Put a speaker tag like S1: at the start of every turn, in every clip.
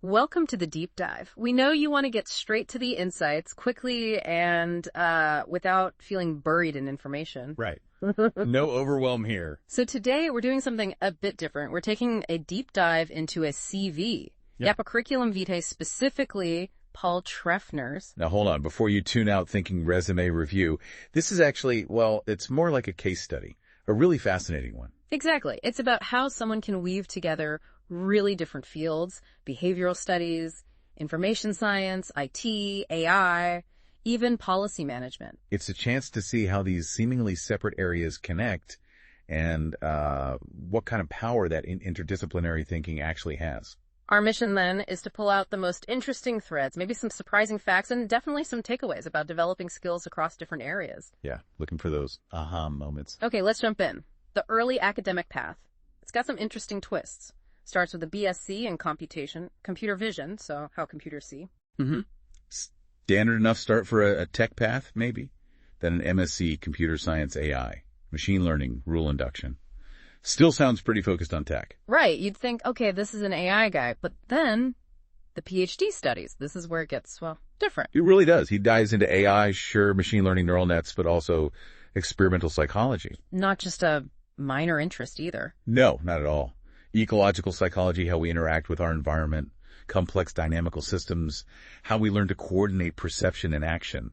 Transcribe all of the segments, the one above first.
S1: Welcome to the deep dive. We know you want to get straight to the insights quickly and without feeling buried in information.
S2: Right. No overwhelm here.
S1: So today we're doing something a bit different. We're taking a deep dive into a CV. Yep, a curriculum vitae, specifically Paul Treffner's.
S2: Now, hold on. Before you tune out thinking resume review, this is actually, well, it's more like a case study, a really fascinating one.
S1: Exactly. It's about how someone can weave together really different fields: behavioral studies, information science, IT, AI, even policy management.
S2: It's a chance to see how these seemingly separate areas connect and what kind of power that interdisciplinary thinking actually has.
S1: Our mission, then, is to pull out the most interesting threads, maybe some surprising facts, and definitely some takeaways about developing skills across different areas.
S2: Yeah, looking for those aha moments.
S1: Okay, let's jump in. The early academic path. It's got some interesting twists. Starts with a BSc in computer vision, so how computers see.
S2: Mm-hmm. Standard enough start for a tech path, maybe. Then an MSc, computer science, AI, machine learning, rule induction. Still sounds pretty focused on tech.
S1: Right. You'd think, okay, this is an AI guy, but then the PhD studies. This is where it gets, well, different.
S2: It really does. He dives into AI, sure, machine learning, neural nets, but also experimental psychology.
S1: Not just a minor interest either.
S2: No, not at all. Ecological psychology, how we interact with our environment, complex dynamical systems, how we learn to coordinate perception and action,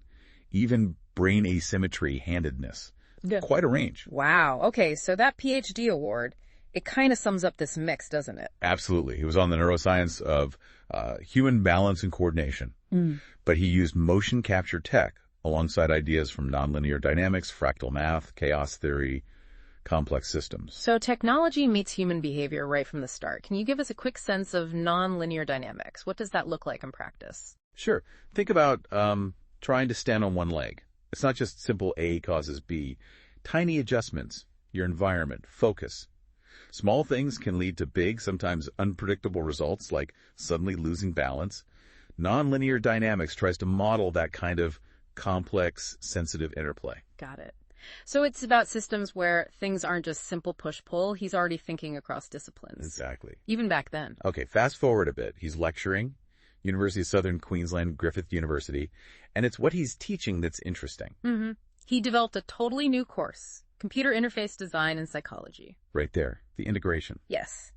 S2: even brain asymmetry, handedness.
S1: Yeah.
S2: Quite a range.
S1: Wow. Okay, so that PhD award, it kind of sums up this mix, doesn't it?
S2: Absolutely. He was on the neuroscience of human balance and coordination. But he used motion capture tech alongside ideas from nonlinear dynamics, fractal math, chaos theory, complex systems.
S1: So technology meets human behavior right from the start. Can you give us a quick sense of nonlinear dynamics? What does that look like in practice?
S2: Sure. Think about trying to stand on one leg. It's not just simple A causes B. Tiny adjustments, your environment, focus. Small things can lead to big, sometimes unpredictable results, like suddenly losing balance. Nonlinear dynamics tries to model that kind of complex, sensitive interplay.
S1: Got it. So it's about systems where things aren't just simple push-pull. He's already thinking across disciplines.
S2: Exactly.
S1: Even back then.
S2: Okay, fast forward a bit. He's lecturing, University of Southern Queensland, Griffith University, and it's what he's teaching that's interesting.
S1: Mm-hmm. He developed a totally new course, Computer Interface Design and Psychology.
S2: Right there, the integration.
S1: Yes.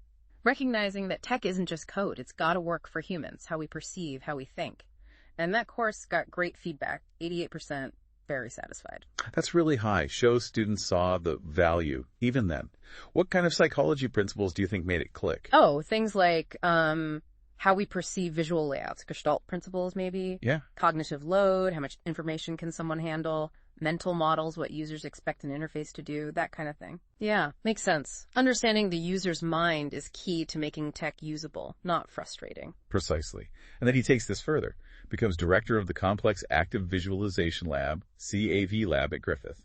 S1: Recognizing that tech isn't just code. It's got to work for humans, how we perceive, how we think. And that course got great feedback, 88%. Very satisfied.
S2: That's really high. Shows students saw the value, even then. What kind of psychology principles do you think made it click?
S1: Oh, things like how we perceive visual layouts, Gestalt principles maybe.
S2: Yeah.
S1: Cognitive load, how much information can someone handle, mental models, what users expect an interface to do, that kind of thing. Yeah, makes sense. Understanding the user's mind is key to making tech usable, not frustrating.
S2: Precisely. And then he takes this further. Becomes director of the Complex Active Visualization Lab, CAV Lab at Griffith,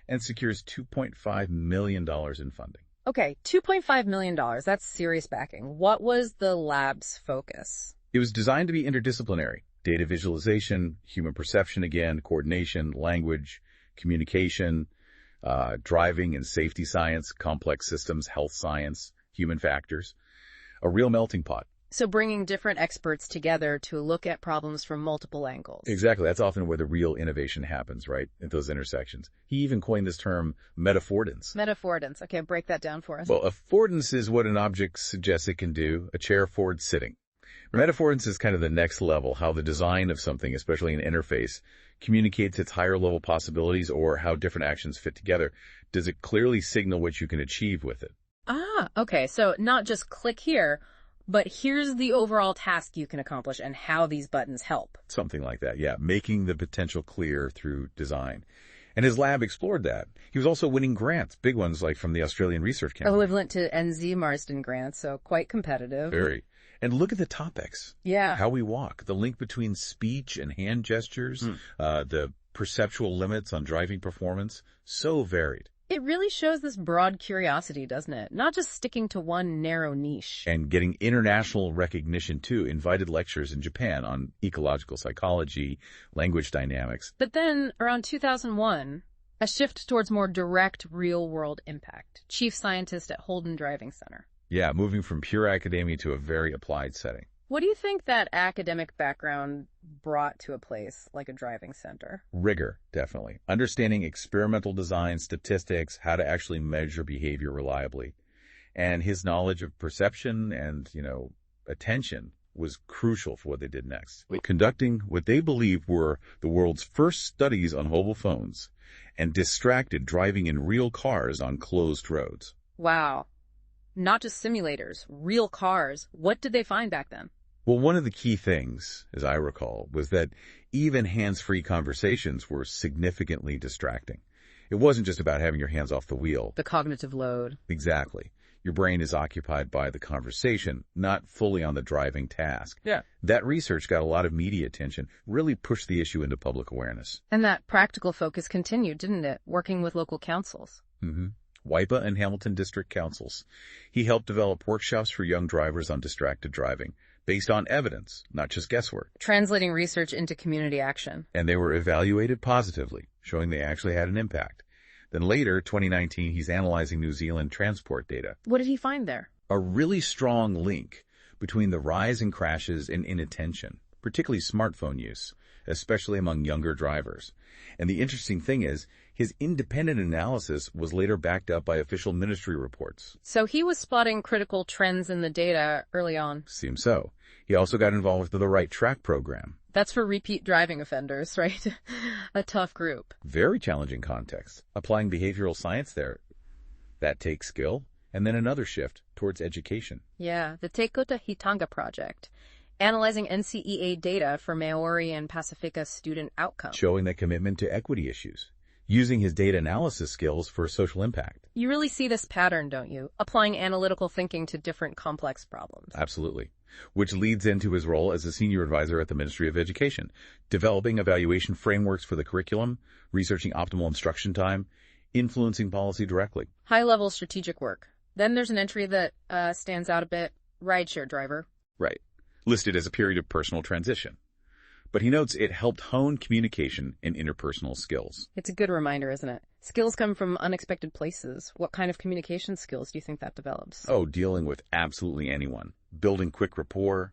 S2: and secures $2.5 million in funding.
S1: Okay, $2.5 million. That's serious backing. What was the lab's focus?
S2: It was designed to be interdisciplinary. Data visualization, human perception again, coordination, language, communication, driving and safety science, complex systems, health science, human factors. A real melting pot.
S1: So bringing different experts together to look at problems from multiple angles.
S2: Exactly. That's often where the real innovation happens, right? At those intersections. He even coined this term metaffordance.
S1: Metaffordance. Okay, break that down for us.
S2: Well, affordance is what an object suggests it can do, a chair forward sitting. Metaffordance is kind of the next level, how the design of something, especially an interface, communicates its higher level possibilities or how different actions fit together. Does it clearly signal what you can achieve with it?
S1: Ah, okay. So not just click here, but here's the overall task you can accomplish and how these buttons help.
S2: Something like that, yeah. Making the potential clear through design. And his lab explored that. He was also winning grants, big ones like from the Australian Research Council.
S1: Equivalent to NZ Marsden grants, so quite competitive.
S2: Very. And look at the topics.
S1: Yeah.
S2: How we walk, the link between speech and hand gestures, the perceptual limits on driving performance, so varied.
S1: It really shows this broad curiosity, doesn't it? Not just sticking to one narrow niche.
S2: And getting international recognition, too. Invited lectures in Japan on ecological psychology, language dynamics.
S1: But then, around 2001, a shift towards more direct, real-world impact. Chief scientist at Holden Driving Center.
S2: Yeah, moving from pure academia to a very applied setting.
S1: What do you think that academic background brought to a place like a driving center?
S2: Rigor, definitely. Understanding experimental design, statistics, how to actually measure behavior reliably. And his knowledge of perception and, attention was crucial for what they did next. Conducting what they believed were the world's first studies on mobile phones and distracted driving in real cars on closed roads.
S1: Wow. Not just simulators, real cars. What did they find back then?
S2: Well, one of the key things, as I recall, was that even hands-free conversations were significantly distracting. It wasn't just about having your hands off the wheel.
S1: The cognitive load.
S2: Exactly. Your brain is occupied by the conversation, not fully on the driving task. Yeah. That research got a lot of media attention, really pushed the issue into public awareness.
S1: And that practical focus continued, didn't it? Working with local councils.
S2: Mm-hmm. WIPA and Hamilton District Councils. He helped develop workshops for young drivers on distracted driving, based on evidence, not just guesswork.
S1: Translating research into community action.
S2: And they were evaluated positively, showing they actually had an impact. Then later, 2019, he's analyzing New Zealand transport data.
S1: What did he find there?
S2: A really strong link between the rise in crashes and inattention, particularly smartphone use, especially among younger drivers. And the interesting thing is, his independent analysis was later backed up by official ministry reports.
S1: So he was spotting critical trends in the data early on.
S2: Seems so. He also got involved with the Right Track program.
S1: That's for repeat driving offenders, right? A tough group.
S2: Very challenging context. Applying behavioral science there, that takes skill. And then another shift towards education.
S1: Yeah, the Te Kota Hitanga project. Analyzing NCEA data for Maori and Pacifica student outcomes.
S2: Showing that commitment to equity issues. Using his data analysis skills for social impact.
S1: You really see this pattern, don't you? Applying analytical thinking to different complex problems.
S2: Absolutely. Which leads into his role as a senior advisor at the Ministry of Education, developing evaluation frameworks for the curriculum, researching optimal instruction time, influencing policy directly.
S1: High-level strategic work. Then there's an entry that stands out a bit, rideshare driver.
S2: Right. Listed as a period of personal transition. But he notes it helped hone communication and interpersonal skills.
S1: It's a good reminder, isn't it? Skills come from unexpected places. What kind of communication skills do you think that develops?
S2: Oh, dealing with absolutely anyone. Building quick rapport,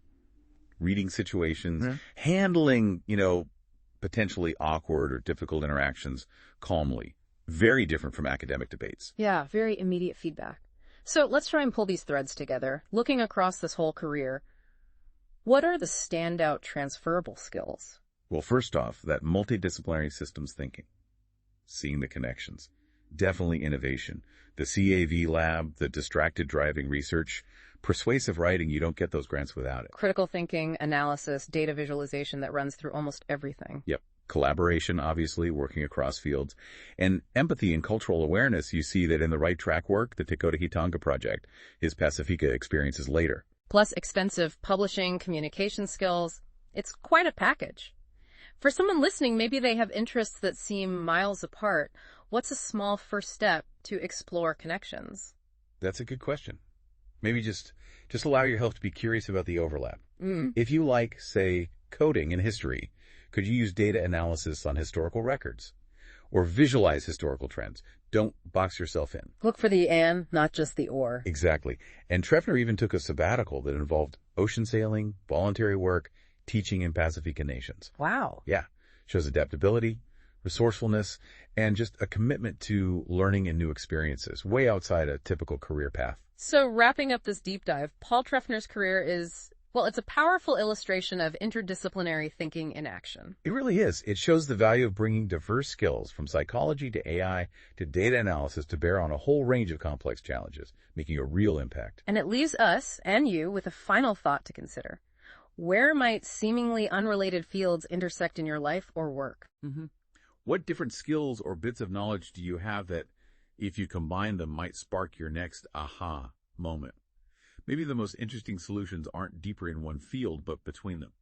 S2: reading situations, handling, potentially awkward or difficult interactions calmly. Very different from academic debates.
S1: Yeah, very immediate feedback. So let's try and pull these threads together. Looking across this whole career, what are the standout transferable skills?
S2: Well, first off, that multidisciplinary systems thinking. Seeing the connections. Definitely innovation. The CAV lab, the distracted driving research. Persuasive writing, you don't get those grants without it.
S1: Critical thinking, analysis, data visualization that runs through almost everything.
S2: Yep. Collaboration, obviously, working across fields. And empathy and cultural awareness, you see that in the Right Track work, the Te Kota Hitanga project, his Pacifica experiences later.
S1: Plus extensive publishing, communication skills. It's quite a package. For someone listening, maybe they have interests that seem miles apart. What's a small first step to explore connections?
S2: That's a good question. Maybe just allow yourself to be curious about the overlap. If you like, say, coding and history, could you use data analysis on historical records? Or visualize historical trends? Don't box yourself in.
S1: Look for the and, not just the or.
S2: Exactly. And Treffner even took a sabbatical that involved ocean sailing, voluntary work, teaching in Pacifica nations.
S1: Wow.
S2: Yeah. Shows adaptability, resourcefulness, and just a commitment to learning and new experiences, way outside a typical career path.
S1: So wrapping up this deep dive, Paul Treffner's career is, well, it's a powerful illustration of interdisciplinary thinking in action.
S2: It really is. It shows the value of bringing diverse skills from psychology to AI to data analysis to bear on a whole range of complex challenges, making a real impact.
S1: And it leaves us and you with a final thought to consider. Where might seemingly unrelated fields intersect in your life or work?
S2: What different skills or bits of knowledge do you have that, if you combine them, might spark your next aha moment? Maybe the most interesting solutions aren't deeper in one field, but between them.